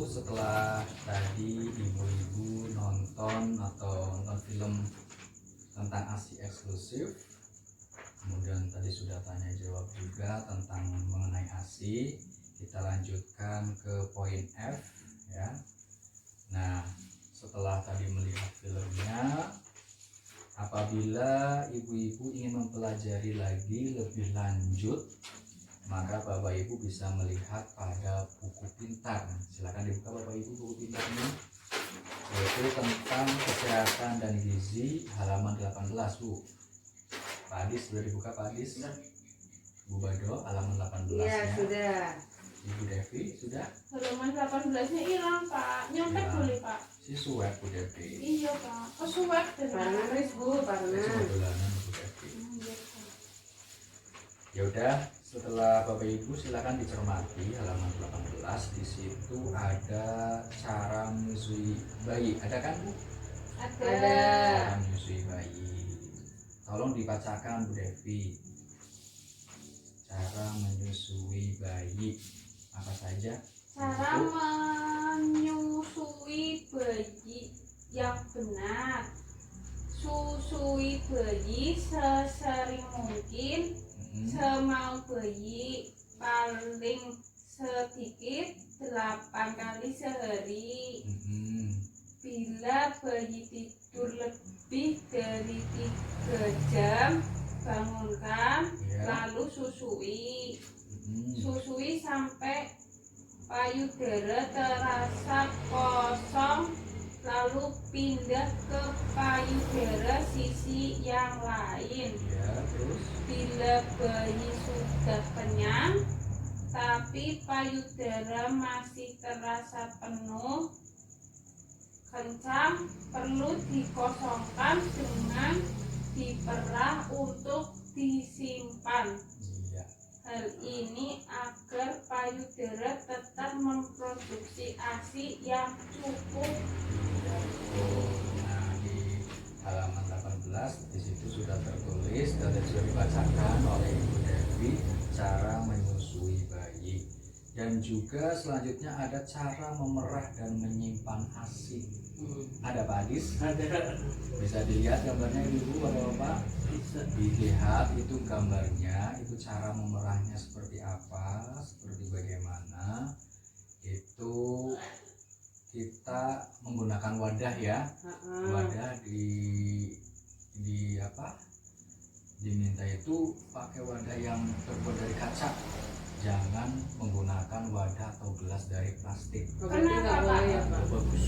setelah tadi ibu-ibu nonton atau nonton film tentang ASI eksklusif, kemudian tadi sudah tanya jawab juga tentang mengenai ASI, kita lanjutkan ke poin F ya. Nah, setelah tadi melihat filmnya, apabila ibu-ibu ingin mempelajari lagi lebih lanjut, maka Bapak Ibu bisa melihat pada buku pintar. Silakan dibuka Bapak Ibu buku pintar ini, yaitu tentang kesehatan dan gizi halaman 18 Bu. Pak Adis sudah dibuka Pak Adis? Bu Bado halaman 18 Iya, ya. sudah. Ibu Devi sudah? Halaman 18-nya hilang Pak, nyontek Hilang. boleh Pak? Si suwek Bu Devi. Iya Pak, kesuwek Parna wis Bu, parna. Dolanan Bu Devi. Iya Pak. Ya udah, setelah Bapak Ibu silakan dicermati halaman 18. Di situ ada cara menyusui bayi. Ada kan Bu? Ada. Cara menyusui bayi. Tolong dibacakan Bu Devi. Cara menyusui bayi apa saja? Cara menyusui bayi yang benar. Susui bayi sesering mungkin, semau bayi, paling sedikit 8 kali sehari. Bila bayi tidur lebih dari 3 jam, bangunkan, lalu susui. Susui sampai payudara terasa kosong, lalu pindah ke payudara sisi yang lain. Ya, terus? Bila bayi sudah kenyang, tapi payudara masih terasa penuh, kencang, perlu dikosongkan dengan diperah untuk disimpan. Iya. Hal ini agar payudara tetap memproduksi ASI yang cukup. Nah, di halaman 18 di situ sudah tertulis dan sudah dibacakan oleh Ibu Devi cara menyusui bayi. Dan juga selanjutnya ada cara memerah dan menyimpan ASI. Ada Pak Adis? Ada. Bisa dilihat gambarnya Ibu atau Bapak? Bisa. Dilihat itu gambarnya, itu cara memerahnya seperti apa, seperti bagaimana. Itu kita menggunakan wadah ya. Wadah di apa? Diminta itu pakai wadah yang terbuat dari kaca. Jangan menggunakan wadah atau gelas dari plastik. Kenapa, Pak? Ya, Pak. Bagus.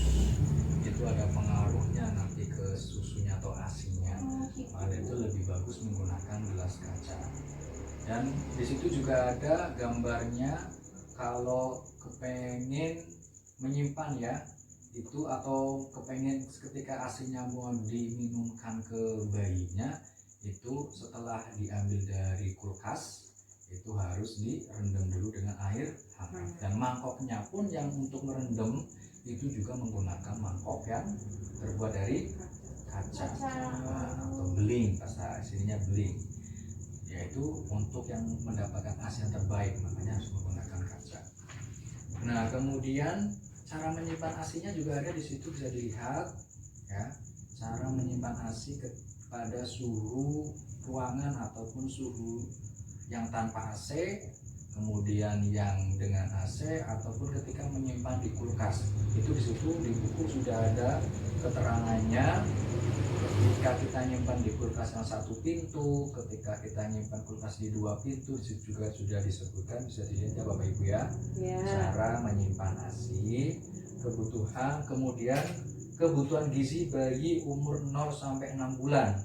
Itu ada pengaruhnya nanti ke susunya atau asinya. Maka itu lebih bagus menggunakan gelas kaca. Dan di situ juga ada gambarnya kalau kepengen menyimpan ya itu, atau kepengen ketika asinya mau diminumkan ke bayinya, itu setelah diambil dari kulkas itu harus direndam dulu dengan air hangat. Dan mangkoknya pun yang untuk merendam itu juga menggunakan mangkok yang terbuat dari kaca atau beling, bahasa aslinya beling, yaitu untuk yang mendapatkan ASI yang terbaik, makanya harus menggunakan kaca. Nah, kemudian cara menyimpan ASI-nya juga ada di situ, bisa dilihat ya, cara menyimpan ASI pada suhu ruangan ataupun suhu yang tanpa AC, kemudian yang dengan AC, ataupun ketika menyimpan di kulkas. Itu di situ di buku sudah ada keterangannya. Ketika kita nyimpan di kulkas yang 1 pintu, ketika kita nyimpan kulkas di 2 pintu, di situ juga sudah disebutkan, bisa dilihat ya Bapak Ibu ya. Cara menyimpan ASI, kebutuhan, kemudian kebutuhan gizi bayi umur 0 sampai 6 bulan.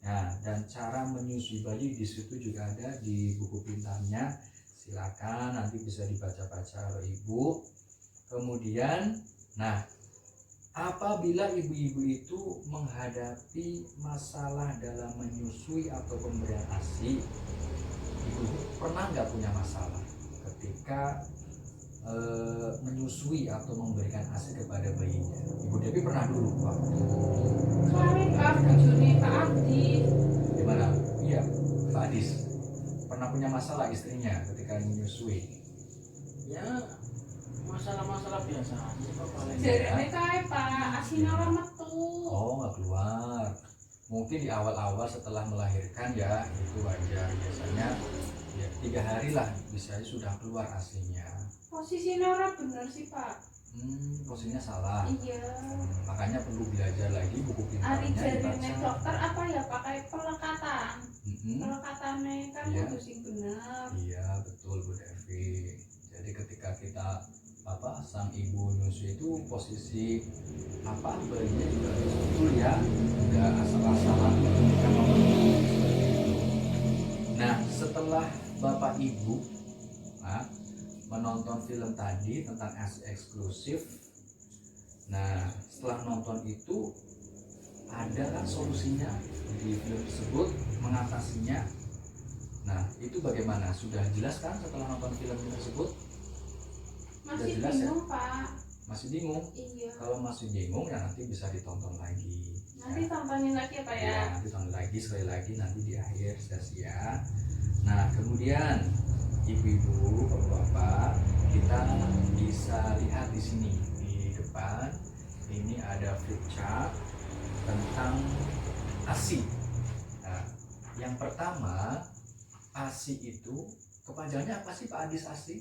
Nah, dan cara menyusui bayi di situ juga ada di buku pintarnya. Silakan nanti bisa dibaca-baca oleh Ibu. Kemudian, nah, apabila ibu-ibu itu menghadapi masalah dalam menyusui atau pemberian ASI, ibu pernah nggak punya masalah ketika menyusui atau memberikan ASI kepada bayinya? Ibu Devi pernah dulu waktu Kemarin Pak bojone Pak Adis. gimana? Iya, Pak Adis pernah punya masalah istrinya ketika menyusui. Ya, masalah-masalah biasa aja kok paling. Jarene kae Pak, asine ora metu. Oh, nggak keluar. Mungkin di awal-awal setelah melahirkan ya itu wajar. Biasanya ya 3 hari lah bisa sudah keluar aslinya. Posisine ora bener sih Pak. Posisinya salah. Iya. Makanya perlu belajar lagi buku Ari pintarnya jarine dibaca. dokter apa ya pakai pelekatan. Mm-mm. Pelekatane kan Iya. kudu sing bener. Iya betul Bu Devi. Jadi ketika kita sang ibu nyusui itu posisi bayinya juga harus betul ya, nggak asal-asalan ketika memenuhi seperti itu. Nah setelah bapak ibu menonton film tadi tentang ASI eksklusif, nah setelah nonton itu ada kan solusinya di film tersebut mengatasinya. Nah, itu bagaimana? Sudah jelas kan setelah nonton film tersebut? Masih jelas ya? bingung Pak. Masih bingung? Iya. Kalau masih bingung ya nanti bisa ditonton lagi. Nanti tontonin lagi ya Pak ya. Ya, nanti tonton lagi sekali lagi nanti di akhir sesi ya. Nah, kemudian ibu-ibu, bapak-bapak, kita bisa lihat di sini di depan ini ada flip chart tentang ASI. Nah, yang pertama ASI itu kepanjangannya apa sih Pak Adis ASI?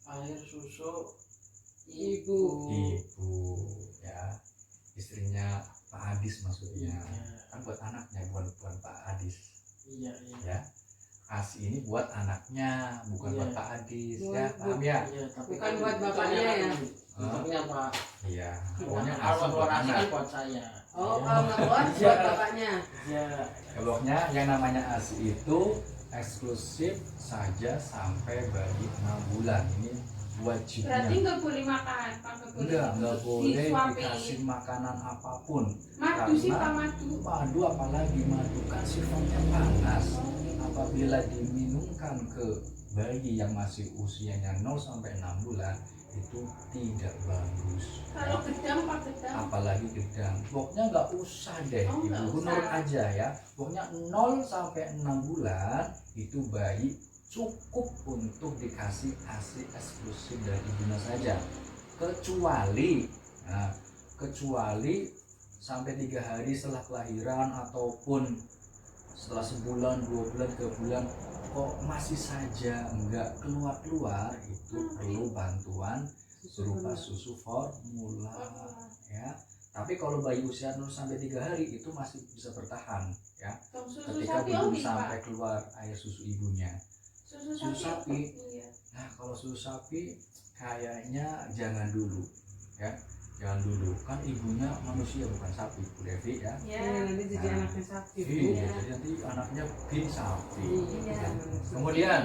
Air susu Ibu. Ibu ya, istrinya Pak Adis maksudnya. Iya. Kan buat anaknya bukan Pak Adis Iya. ya. ASI ini buat anaknya bukan Iya. buat Pak Adis Buat- ya, paham ya? Iya, tapi Bukan kan buat bapaknya bentuknya ya? kan bentuknya Pak. Iya, pokoknya Kalau ASI buat keluar ASI anak. kan buat saya. Oh, kalau nggak buat Iya. bapaknya. Iya. Pokoknya yang namanya ASI itu eksklusif saja sampai bayi 6 bulan. Ini wajibnya. Berarti nggak boleh makan, Pak. Nggak boleh disuapin. dikasih makanan apapun. Madu sih Pak, Karena madu. madu, apalagi madu kan sifatnya panas. Apabila diminumkan ke bayi yang masih usianya 0 sampai 6 bulan itu tidak bagus. Kalau gedang Pak, gedang. Apalagi gedang. Pokoknya nggak usah deh, Oh, nggak ibu usah. nurut aja ya. Pokoknya 0 sampai 6 bulan itu bayi cukup untuk dikasih ASI eksklusif dari ibunya saja. Kecuali sampai 3 hari setelah kelahiran ataupun setelah sebulan, 2 bulan, 3 bulan kok masih saja enggak keluar itu perlu bantuan berupa susu formula ya. Tapi kalau bayi usia 0 sampai 3 hari itu masih bisa bertahan ya. Susu Ketika sapi belum obis Pak. sampai keluar air susu ibunya. Susu Susu sapi. Iya. Nah, kalau susu sapi kayaknya jangan dulu ya. Jangan dulu, kan ibunya manusia bukan sapi, Bu Devi ya. Ya, Ya. nanti jadi Nah. anaknya sapi. Bu. Iya, jadi nanti anaknya bin sapi. Iya. Kemudian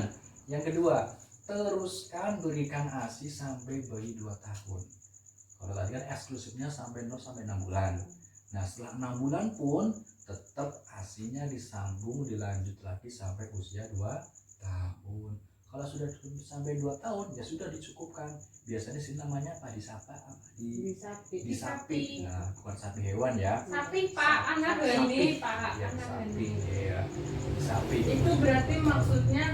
yang kedua, teruskan berikan ASI sampai bayi 2 tahun. Kalau tadi kan eksklusifnya sampai 0 sampai 6 bulan. Nah setelah 6 bulan pun tetap ASInya disambung dilanjut lagi sampai usia 2 tahun. Kalau sudah sampai 2 tahun ya sudah dicukupkan. Biasanya sih namanya apa? Di Sapi. di sapi. Nah bukan sapi hewan ya. Sapi Pak, anak Sapi. geni Pak, Ya anak sapi geni. ya. Sapi. Itu berarti maksudnya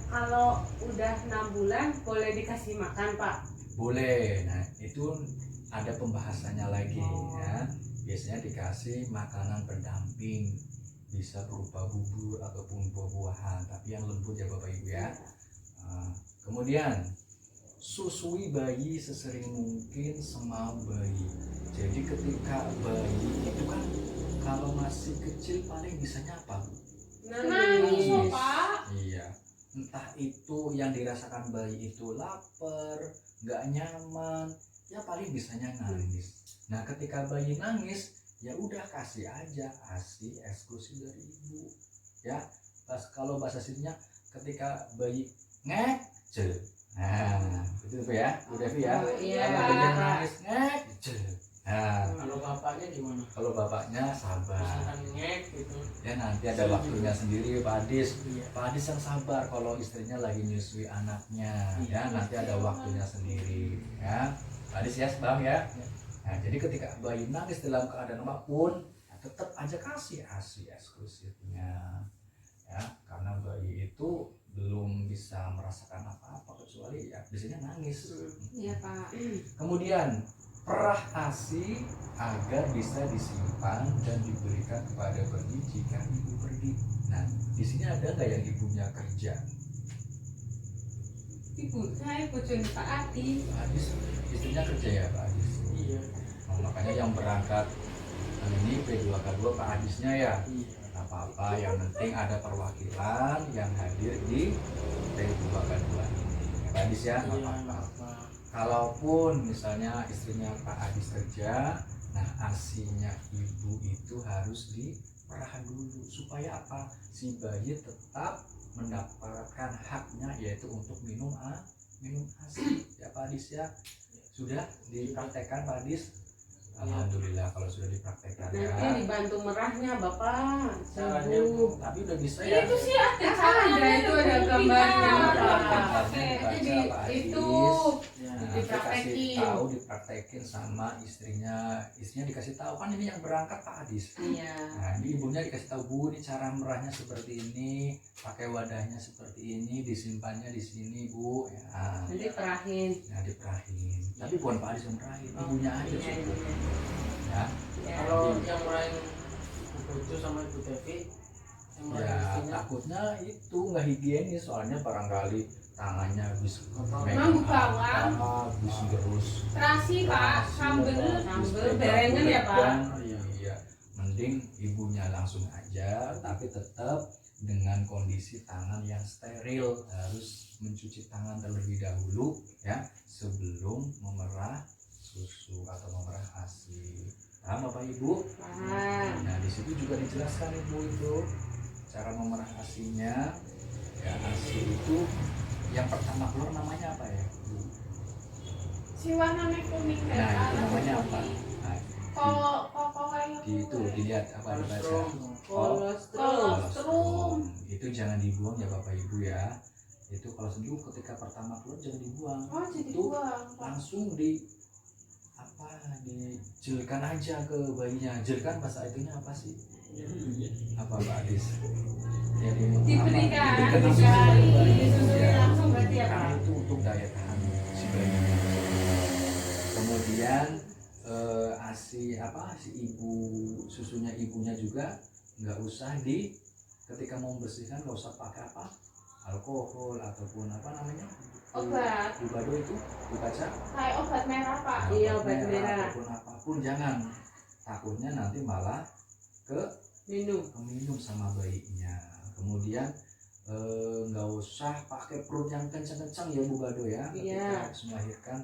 kalau udah 6 bulan boleh dikasih makan, Pak? Boleh. Nah itu ada pembahasannya lagi Oh. ya. Biasanya dikasih makanan pendamping, bisa berupa bubur ataupun buah-buahan, tapi yang lembut ya Bapak Ibu ya. Kemudian susui bayi sesering mungkin semau bayi. Jadi ketika bayi itu kan kalau masih kecil paling bisanya apa? Nangis Nangis. Pak. Iya. Entah itu yang dirasakan bayi itu lapar, nggak nyaman, ya paling bisanya nangis. Nah ketika bayi nangis ya udah kasih aja ASI eksklusif dari ibu ya. Kalau bahasa sininya ketika bayi ngecel, nah itu ya Bu Devi ya. Oh, iya. Kalau bayi nangis ngecel, nah Kalau bapaknya gimana? kalau bapaknya sabar Misalkan ngek gitu. ya, nanti ada waktunya sendiri Pak Adis. Iya. Pak Adis yang sabar kalau istrinya lagi nyusui anaknya ya, nanti ada waktunya sendiri ya. Pak Adis ya, paham ya? Nah, jadi ketika bayi nangis dalam keadaan apapun, ya tetap aja kasih ASI eksklusifnya ya, karena bayi itu belum bisa merasakan apa-apa kecuali ya biasanya nangis. Iya Pak. Kemudian perah ASI agar bisa disimpan dan diberikan kepada bayi jika ibu pergi. Nah, di sini ada nggak yang ibunya kerja? Saya bojone Pak Adi. Pak Adis, istrinya kerja ya Pak Adis? Iya. Oh, makanya yang berangkat ini P2K2 Pak Adisnya ya? Iya. Nggak apa-apa, yang penting ada perwakilan yang hadir di P2K2 ini. Ya, Pak Adis ya, nggak Iya, apa-apa. nggak apa. Kalaupun misalnya istrinya Pak Adis kerja, nah asinya ibu itu harus diperah dulu supaya apa? Si bayi tetap mendapatkan haknya yaitu untuk minum asi ya Pak Adis ya. Sudah dipraktekkan Pak Adis? Alhamdulillah kalau sudah dipraktekkan ya. Nanti dibantu merahnya Bapak. Caranya Ibu. Tapi udah bisa ya. Itu sih ada Ada caranya itu ada gambarnya Pak. Jadi itu ya. Nanti kasih dipraktekin. tahu dipraktekin sama istrinya dikasih tahu kan ini yang berangkat Pak Adis. Iya. Nah ini ibunya dikasih tahu Bu ini cara merahnya seperti ini, pakai wadahnya seperti ini, disimpannya di sini Bu. Ya, Nanti perahin. nah diperahin. Tapi bukan Pak Adis yang merahin, ibunya aja Iya, cukup. iya. Ya, Ya. Kalau yang merahin Ibu Bejo sama Ibu Tevi, yang merahin ya istrinya, takutnya itu nggak higienis soalnya barangkali tangannya habis Manggu bawang. habis terus Terasi Pak, sambel. Sambel berengen ya Pak. Iya, mending ibunya langsung aja, tapi tetap dengan kondisi tangan yang steril, harus mencuci tangan terlebih dahulu ya sebelum memerah susu atau memerah ASI. Paham Bapak Ibu? Paham. Nah di situ juga dijelaskan Ibu itu cara memerah ASINya. Ya ASI itu yang pertama keluar namanya apa ya Bu? Si warnanya kuning Nah kayak itu namanya apa? Nah, Kok kayak di itu dilihat apa dibaca? kolostrum. Kolostrum. Itu jangan dibuang ya Bapak Ibu ya. Itu kalau sendu ketika pertama keluar jangan dibuang. Oh jadi Itu buang. langsung dijelkan aja ke bayinya. Jelkan bahasa itunya apa sih? Apa Pak Adis? Jadi Diberikan, langsung diberi, ke bayi. disusui Ya. langsung berarti ya Pak. Karena itu untuk daya tahan si bayinya. Kemudian asi si ibu susunya ibunya juga nggak usah ketika mau membersihkan nggak usah pakai alkohol ataupun apa namanya Obat. Bubado itu dibaca Kayak obat merah Pak. Iya, obat merah. ataupun apapun jangan, takutnya nanti malah Minum. minum sama bayinya. Kemudian nggak usah pakai perut yang kencang-kencang ya Bubado ya ketika Iya. habis melahirkan.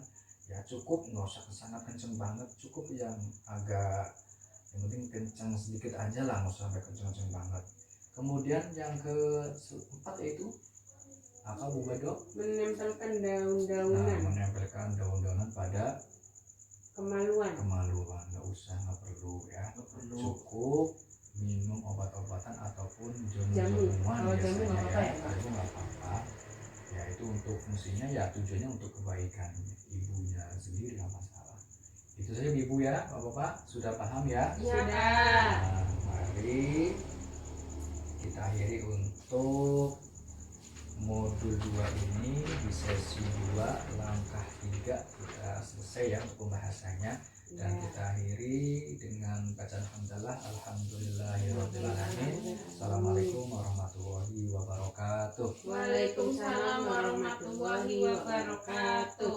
Ya cukup, nggak usah sangat kenceng banget, cukup yang yang penting kenceng sedikit aja lah, nggak usah sampai kenceng banget. Kemudian yang keempat yaitu apa Bu Bado? Menempelkan Nah, daun-daunan. menempelkan daun-daunan pada Kemaluan. nggak usah, nggak perlu ya, Nggak perlu. cukup minum obat-obatan ataupun Jamu. jamu-jamuan Kalau jamu biasanya nggak apa-apa ya, ya, Pak? itu nggak apa-apa ya, itu untuk fungsinya ya, tujuannya untuk kebaikan ibunya sendiri, nggak masalah. Itu saja Ibu ya, Bapak-bapak sudah paham ya? Iya Sudah. Pak. Nah, mari kita akhiri untuk modul 2 ini. Di sesi 2 langkah 3 kita selesai ya untuk pembahasannya, dan Ya. kita akhiri dengan bacaan hamdalah alhamdulillahirobbilalamin. Assalamualaikum warahmatullahi wabarakatuh. Waalaikumsalam warahmatullahi wabarakatuh.